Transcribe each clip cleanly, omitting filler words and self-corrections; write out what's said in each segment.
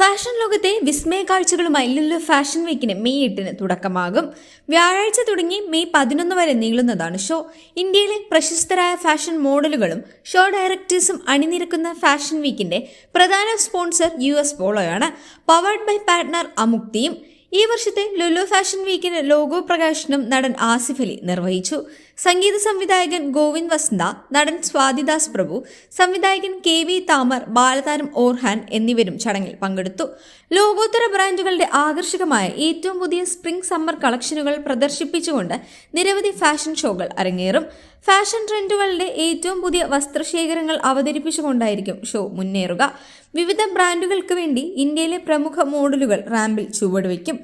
Fashion ലോകത്തെ വിസ്മയ കാഴ്ചകളുമായി Lulu fashion വീക്കിന് May 8 തുടക്കമാകും. വ്യാഴാഴ്ച തുടങ്ങി മെയ് 11 വരെ നീളുന്നതാണ് ഷോ. ഇന്ത്യയിലെ പ്രശസ്തരായ ഫാഷൻ മോഡലുകളും ഷോ ഡയറക്ടേഴ്സും അണിനിരക്കുന്ന ഫാഷൻ വീക്കിന്റെ പ്രധാന സ്പോൺസർ US പോളോയാണ്. പവർഡ് ബൈ പാർട്ട്ണർ അമുക്തിയും. ഈ വർഷത്തെ ലുലു ഫാഷൻ വീക്കിന് ലോഗോ പ്രകാശനം നടൻ ആസിഫ് അലി നിർവഹിച്ചു. സംഗീത സംവിധായകൻ ഗോവിന്ദ് വസന്ത, നടൻ സ്വാതിദാസ് പ്രഭു, സംവിധായകൻ KV താമർ, ബാലതാരം ഓർഹാൻ എന്നിവരും ചടങ്ങിൽ പങ്കെടുത്തു. ലോകോത്തര ബ്രാൻഡുകളുടെ ആകർഷകമായ ഏറ്റവും പുതിയ സ്പ്രിംഗ് സമ്മർ കളക്ഷനുകൾ പ്രദർശിപ്പിച്ചുകൊണ്ട് നിരവധി ഫാഷൻ ഷോകൾ അരങ്ങേറും. ഫാഷൻ ട്രെൻഡുകളുടെ ഏറ്റവും പുതിയ വസ്ത്രശേഖരങ്ങൾ അവതരിപ്പിച്ചുകൊണ്ടായിരിക്കും ഷോ മുന്നേറുക. വിവിധ ബ്രാൻഡുകൾക്ക് വേണ്ടി ഇന്ത്യയിലെ പ്രമുഖ മോഡലുകൾ റാമ്പിൽ ചുവടുവയ്ക്കും.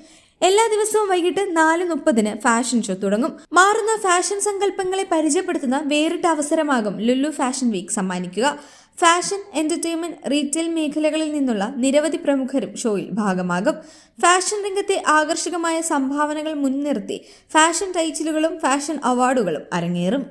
എല്ലാ ദിവസവും വൈകിട്ട് 4:30 ഫാഷൻ ഷോ തുടങ്ങും. മാറുന്ന ഫാഷൻ സങ്കല്പങ്ങളെ പരിചയപ്പെടുത്തുന്ന വേറിട്ട അവസരമാകും ലുലു ഫാഷൻ വീക്ക് സമ്മാനിക്കുക. ഫാഷൻ, എന്റർടൈൻമെന്റ്, റീറ്റെയിൽ മേഖലകളിൽ നിന്നുള്ള നിരവധി പ്രമുഖരും ഷോയിൽ ഭാഗമാകും. ഫാഷൻ രംഗത്തെ ആകർഷകമായ സംഭാവനകൾ മുൻനിർത്തി ഫാഷൻ ടൈറ്റിലുകളും ഫാഷൻ അവാർഡുകളും അരങ്ങേറും.